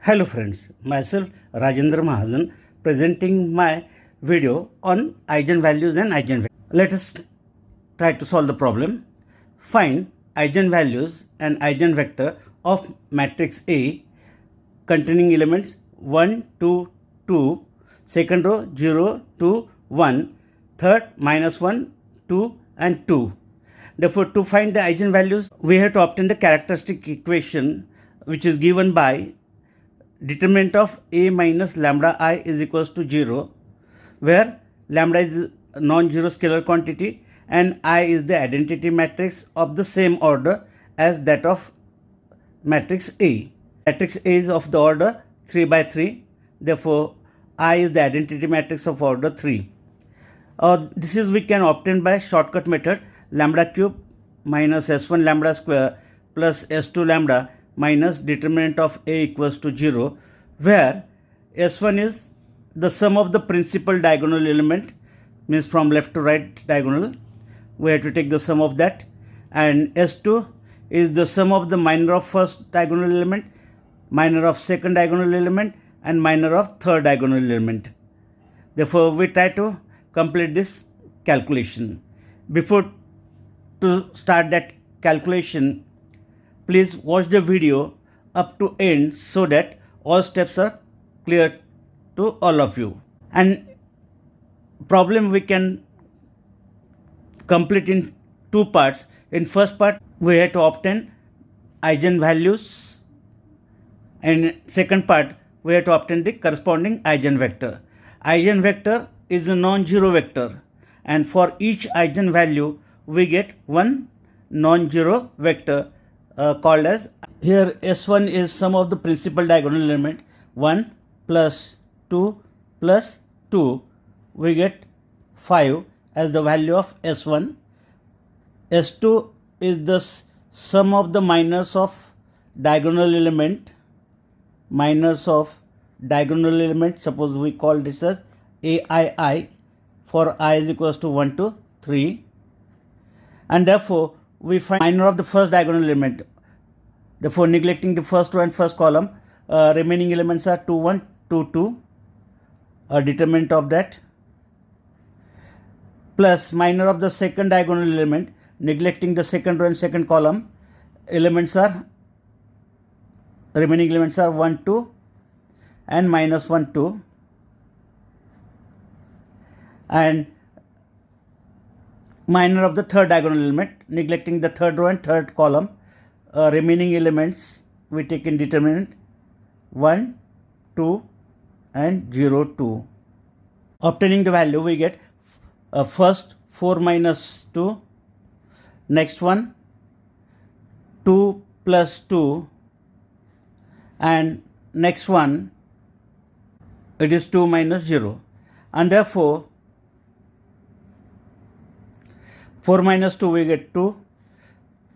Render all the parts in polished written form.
Hello friends, myself Rajendra Mahajan presenting my video on eigenvalues and eigenvectors. Let us try to solve the problem. Find eigenvalues and eigenvector of matrix A containing elements 1, 2, 2, second row 0, 2, 1, third -1, 2 and 2. Therefore, to find the eigenvalues, we have to obtain the characteristic equation which is given by determinant of A minus lambda I is equals to 0, where lambda is a non-zero scalar quantity and I is the identity matrix of the same order as that of matrix A. Matrix A is of the order 3 by 3, therefore I is the identity matrix of order 3. This is we can obtain by shortcut method, lambda cube minus s1 lambda square plus s2 lambda minus determinant of A equals to 0, where S1 is the sum of the principal diagonal element, means from left to right diagonal, we have to take the sum of that, and S2 is the sum of the minor of first diagonal element, minor of second diagonal element and minor of third diagonal element. Therefore, we try to complete this calculation. Before to start that calculation, please watch the video up to end so that all steps are clear to all of you. And problem we can complete in two parts. In first part, we have to obtain eigenvalues, and second part, we have to obtain the corresponding eigenvector. Eigenvector is a non-zero vector, and for each eigenvalue, we get one non-zero vector called as, here S1 is sum of the principal diagonal element 1 plus 2 plus 2, we get 5 as the value of S1. S2 is the sum of the minors of diagonal element, suppose we call this as AII, for I is equals to 1 to 3, and therefore we find minor of the first diagonal element. Therefore, neglecting the first row and first column, remaining elements are 2, 1, 2, 2, a determinant of that, plus minor of the second diagonal element, neglecting the second row and second column, remaining elements are 1, 2 and minus 1, 2, and minor of the third diagonal element, neglecting the third row and third column, remaining elements we take in determinant 1, 2 and 0, 2. Obtaining the value, we get first 4 minus 2, next one 2 plus 2, and next one it is 2 minus 0, and therefore 4 minus 2 we get 2,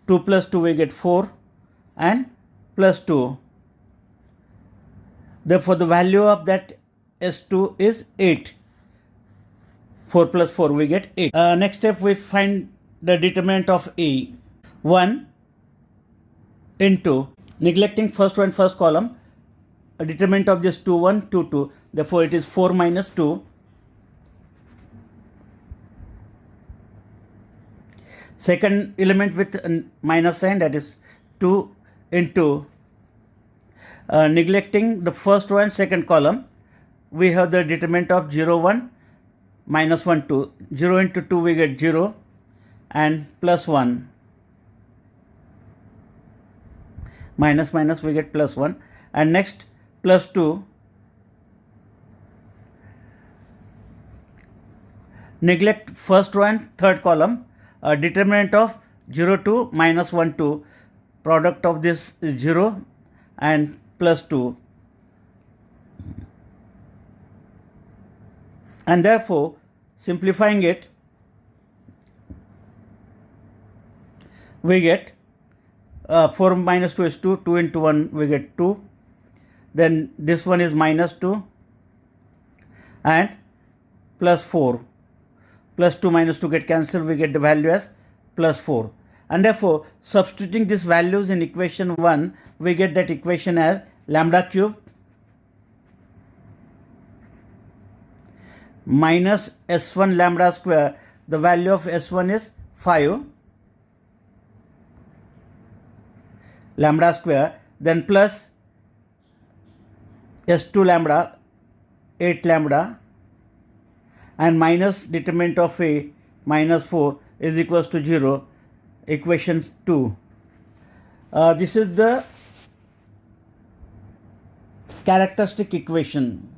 2 plus 2 we get 4 and plus 2. Therefore, the value of that S2 is 8. 4 plus 4 we get 8. Next step, we find the determinant of A. 1 into, neglecting first row and first column, a determinant of this 2, 1, 2, 2. Therefore, it is 4 minus 2. Second element with minus sign, that is 2 into, neglecting the first row and second column, we have the determinant of 0, 1, minus 1, 2. 0 into 2 we get 0 and plus 1. Minus minus we get plus 1, and next plus 2. Neglect first row and third column, determinant of 0, 2, minus 1, 2. Product of this is 0 and plus 2. And therefore, simplifying it, we get 4 minus 2 is 2, 2 into 1 we get 2. Then this one is minus 2 and plus 4. Plus 2 minus 2 get cancelled, we get the value as plus 4. And therefore, substituting these values in equation 1, we get that equation as lambda cube minus s1 lambda square. The value of s1 is 5 lambda square, then plus s2 lambda 8 lambda, and minus determinant of a minus 4 is equals to 0. Equation 2. This is the characteristic equation.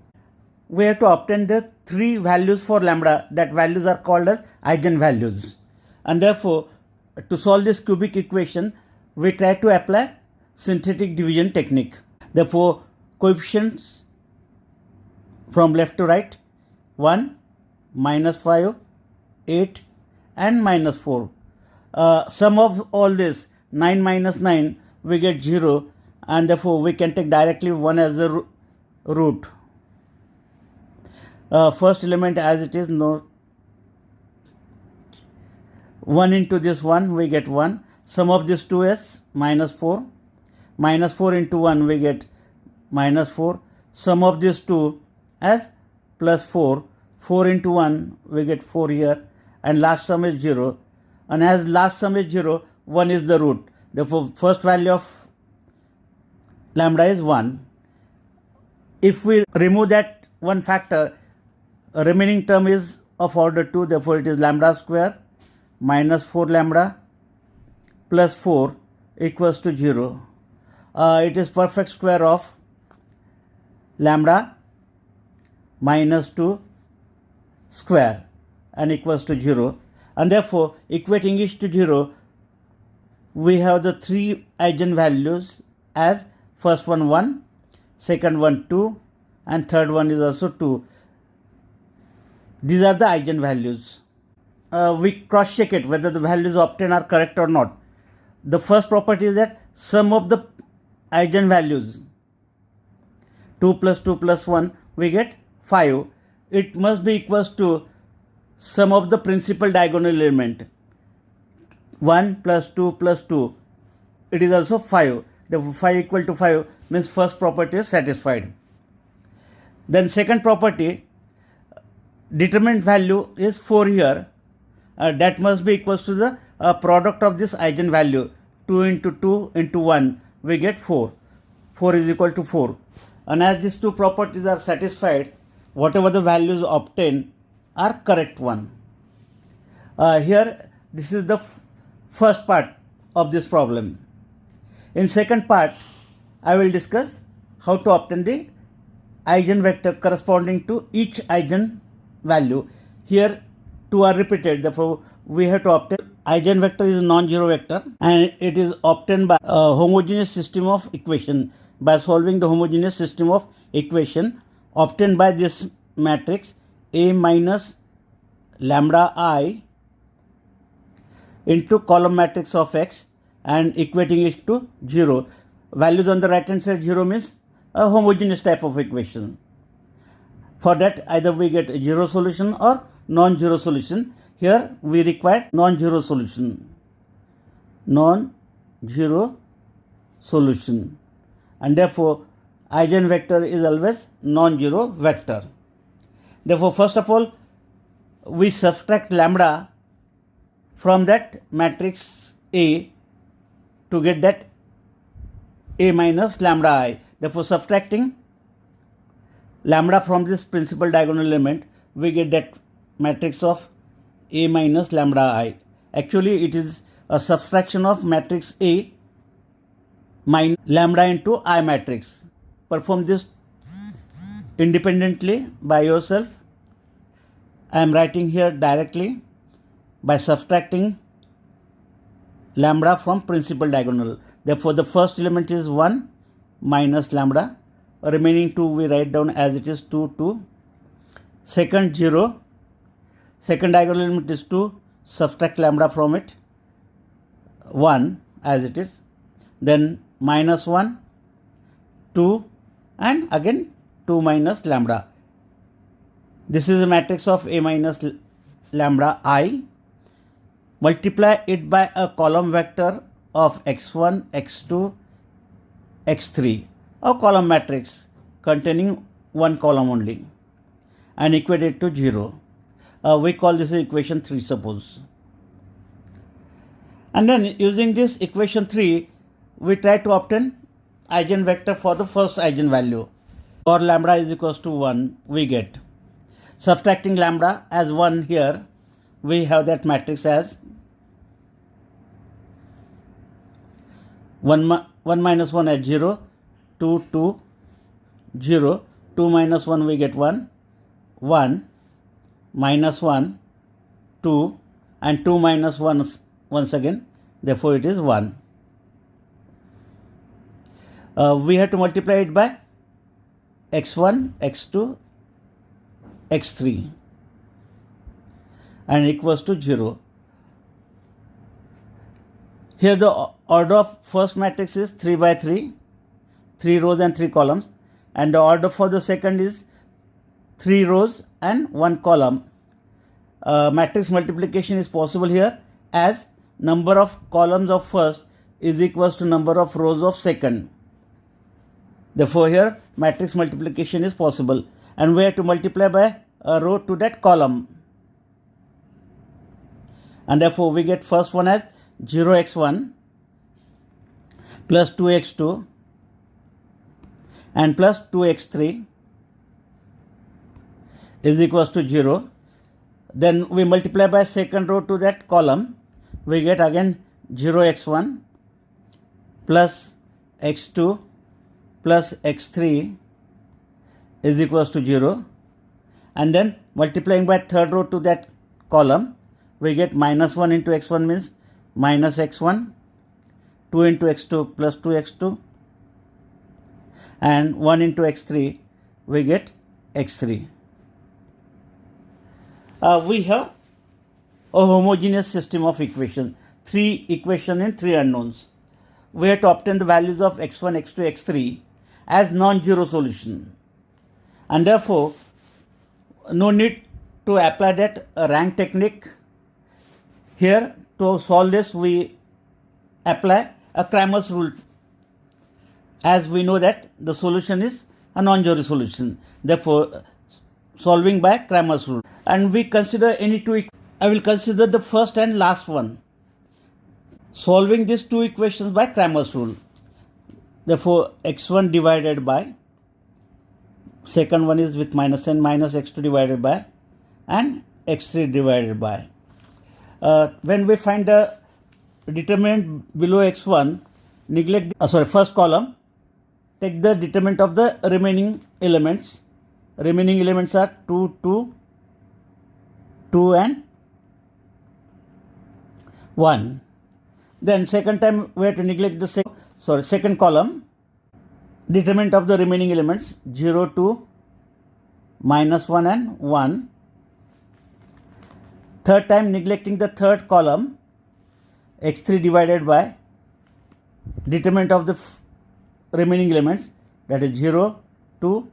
We have to obtain the three values for lambda. That values are called as eigenvalues, and therefore to solve this cubic equation we try to apply synthetic division technique. Therefore coefficients from left to right: 1, minus 5, 8 and minus 4. Sum of all this, 9 minus 9, we get 0, and therefore we can take directly 1 as the root. First element as it is, no, 1 into this 1 we get 1. Sum of this 2 is minus 4. Minus 4 into 1 we get minus 4. Sum of this 2 as plus 4. 4 into 1 we get 4 here, and last sum is 0, and as last sum is 0, 1 is the root. Therefore first value of lambda is 1. If we remove that one factor, remaining term is of order 2, therefore it is lambda square minus 4 lambda plus 4 equals to 0. It is perfect square of lambda minus 2 square and equals to 0, and therefore equating each to 0, we have the three eigenvalues as first one 1, second one 2, and third one is also 2. These are the eigenvalues. We cross check it whether the values obtained are correct or not. The first property is that sum of the eigenvalues, 2 plus 2 plus 1, we get 5. It must be equals to sum of the principal diagonal element, 1 plus 2 plus 2, it is also 5. Therefore 5 equal to 5 means first property is satisfied. Then second property, determinant value is 4 here, that must be equals to the product of this eigenvalue, 2 into 2 into 1, we get 4. 4 is equal to 4, and as these two properties are satisfied, whatever the values obtained are correct one. Here this is the first part of this problem. In second part I will discuss how to obtain the eigenvector corresponding to each eigenvalue. Here two are repeated, therefore we have to obtain eigenvector is a non-zero vector, and it is obtained by a homogeneous system of equation by solving the homogeneous system of equation obtained by this matrix A minus lambda I into column matrix of X and equating it to 0. Values on the right hand side 0 means a homogeneous type of equation. For that either we get a 0 solution or non-zero solution. Here we require non-zero solution. Non-zero solution, and therefore eigenvector is always non-zero vector. Therefore first of all we subtract lambda from that matrix A to get that A minus lambda I. Therefore subtracting lambda from this principal diagonal element, we get that matrix of A minus lambda I. Actually it is a subtraction of matrix A minus lambda into I matrix. Perform this independently by yourself. I am writing here directly by subtracting lambda from principal diagonal. Therefore the first element is 1 minus lambda, remaining 2 we write down as it is 2, 2. Second 0, second diagonal element is 2, subtract lambda from it, 1 as it is, then minus 1, 2 and again 2 minus lambda. This is a matrix of A minus lambda I. Multiply it by a column vector of x1, x2, x3, a column matrix containing one column only, and equate it to 0. We call this equation 3, suppose. And then using this equation 3, we try to obtain eigenvector for the first eigenvalue. For lambda is equals to 1, we get. Subtracting lambda as 1 here, we have that matrix as 1 minus 1 as 0, 2, 2, 0, 2 minus 1 we get 1, 1, minus 1, 2, and 2 minus 1 once again, therefore it is 1. We have to multiply it by x1, x2, x3 and equals to 0. Here the order of first matrix is 3 by 3, 3 rows and 3 columns, and the order for the second is 3 rows and 1 column. Matrix multiplication is possible here as number of columns of first is equals to number of rows of second. Therefore here matrix multiplication is possible, and we have to multiply by a row to that column, and therefore we get first one as 0x1 plus 2x2 and plus 2x3 is equals to 0. Then we multiply by second row to that column, we get again 0x1 plus x2 plus x3 is equals to 0, and then multiplying by third row to that column, we get minus 1 into x1 means minus x1, 2 into x2 plus 2x2, and 1 into x3 we get x3. We have a homogeneous system of equations, 3 equations and 3 unknowns. We have to obtain the values of x1, x2, x3 as non-zero solution, and therefore no need to apply that rank technique. Here to solve this we apply a Cramer's rule, as we know that the solution is a non-zero solution, therefore solving by Cramer's rule. And we consider any two. I will consider the first and last one, solving these two equations by Cramer's rule. Therefore x1 divided by, second one is with minus n, minus x2 divided by, and x3 divided by. When we find the determinant below x1, neglect first column, take the determinant of the remaining elements. Remaining elements are 2, 2, 2 and 1. Then second time we have to neglect the second column, determinant of the remaining elements 0, 2, minus 1 and 1. Third time neglecting the third column, x3 divided by determinant of the remaining elements, that is 0, 2,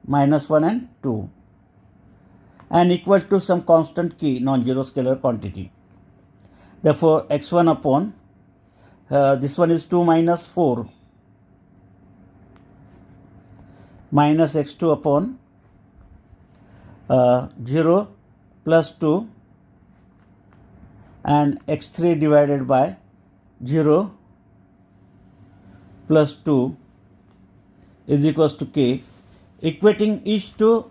minus 1 and 2, and equal to some constant key, non-zero scalar quantity. Therefore x1 upon this one is 2 minus 4 minus x2 upon 0 plus 2 and x3 divided by 0 plus 2 is equals to k. Equating each to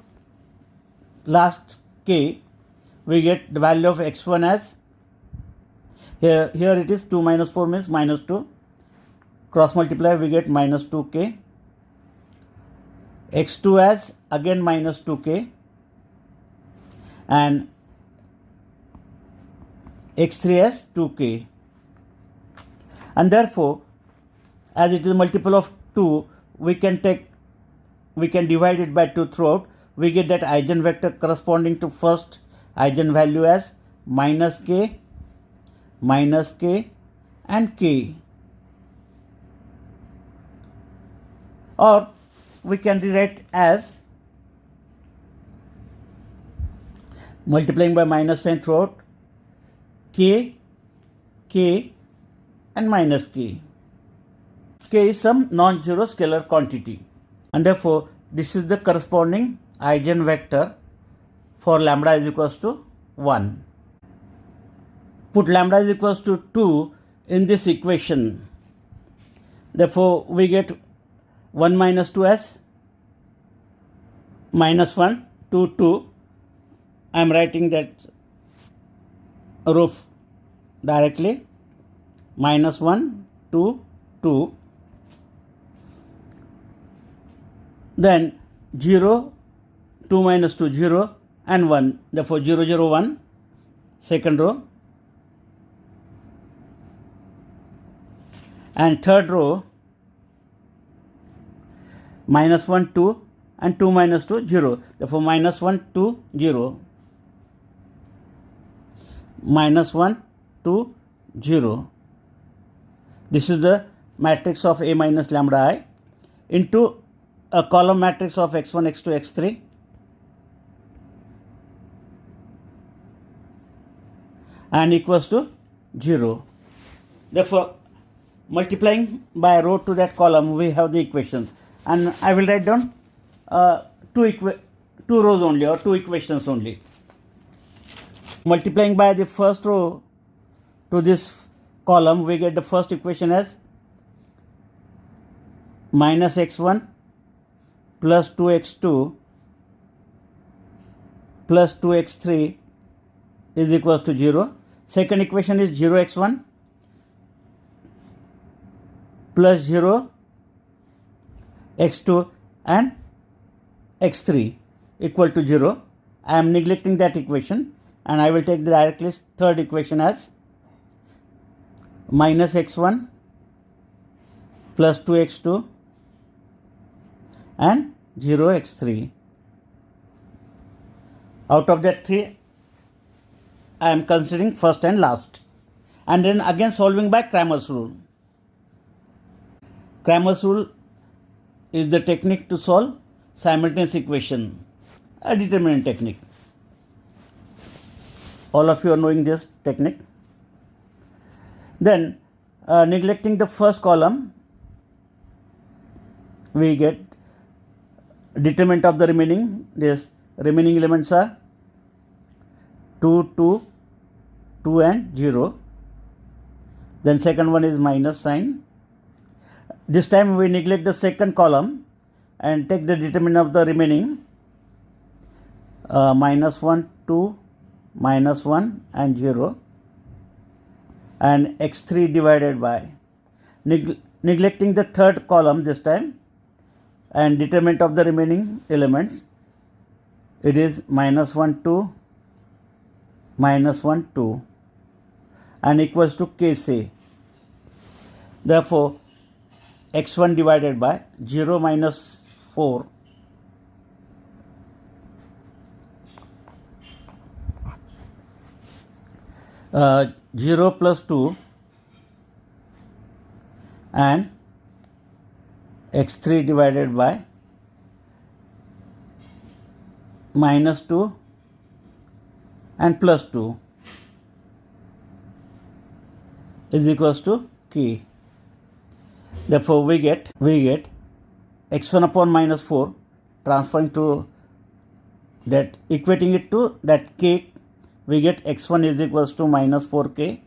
last k, we get the value of x1 as, here it is 2 minus 4 means minus 2, cross multiply we get minus 2k, x2 as again minus 2k, and x3 as 2k, and therefore as it is a multiple of 2, we can divide it by 2 throughout. We get that eigenvector corresponding to first eigenvalue as minus k, and k. Or we can rewrite as multiplying by minus sign throughout, k, and minus k. K is some non-zero scalar quantity, and therefore this is the corresponding eigenvector for lambda is equals to 1. Put lambda is equals to 2 in this equation. Therefore, we get 1 minus 2 as minus 1, 2, 2. I am writing that row directly. Minus 1, 2, 2. Then 0, 2 minus 2, 0 and 1. Therefore, 0, 0, 1. Second row. And third row, minus 1, 2 and 2 minus 2, 0. Therefore, minus 1, 2, 0. Minus 1, 2, 0. This is the matrix of A minus lambda I into a column matrix of x1, x2, x3. And equals to 0. Therefore, multiplying by a row to that column, we have the equations. And I will write down two rows only, or two equations only. Multiplying by the first row to this column, we get the first equation as minus x1 plus 2x2 plus 2x3 is equals to 0. Second equation is 0x1 plus 0 x2 and x3 equal to 0. I am neglecting that equation and I will take the directly third equation as minus x1 plus 2x2 and 0x3. Out of that 3, I am considering first and last. And then again solving by Cramer's rule. Cramer's rule is the technique to solve simultaneous equation, a determinant technique. All of you are knowing this technique. Then neglecting the first column, we get determinant of the remaining. This remaining elements are 2, 2, 2 and 0. Then second one is minus sign. This time we neglect the second column and take the determinant of the remaining minus 1, 2, minus 1 and 0 and x3 divided by neglecting the third column this time and determinant of the remaining elements, it is minus 1, 2, minus 1, 2 and equals to kc. Therefore, x1 divided by 0 minus 4 0 plus 2 and x3 divided by minus 2 and plus 2 is equals to k. Therefore, we get x1 upon minus 4 transferring to that, equating it to that k, we get x1 is equals to minus 4k.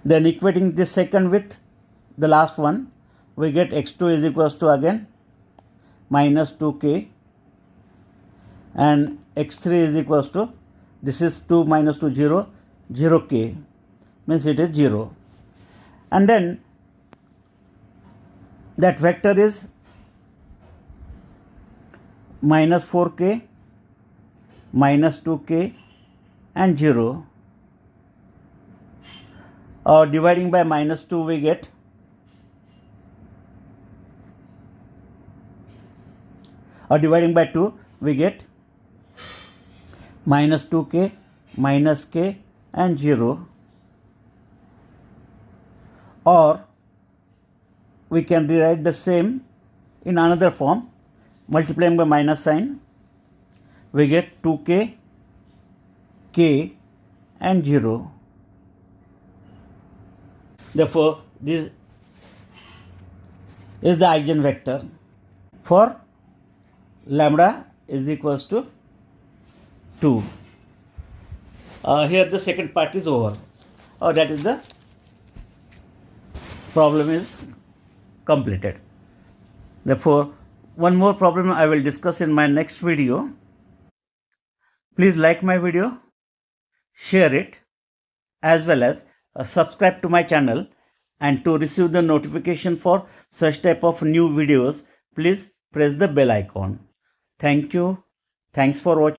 Then equating this second with the last one, we get x2 is equals to again minus 2k and x3 is equals to, this is 2 minus 2, 0, 0k, means it is 0. And then that vector is minus 4k, minus 2k and 0. Or dividing by minus 2 we get dividing by 2 we get minus 2k, minus k and 0. Or we can rewrite the same in another form, multiplying by minus sign, we get 2k, k and 0. Therefore, this is the Eigen vector for lambda is equals to 2. Here the second part is over. That is the problem is completed. Therefore, one more problem I will discuss in my next video. Please like my video, share it, as well as subscribe to my channel, and to receive the notification for such type of new videos, please press the bell icon. Thank you. Thanks for watching.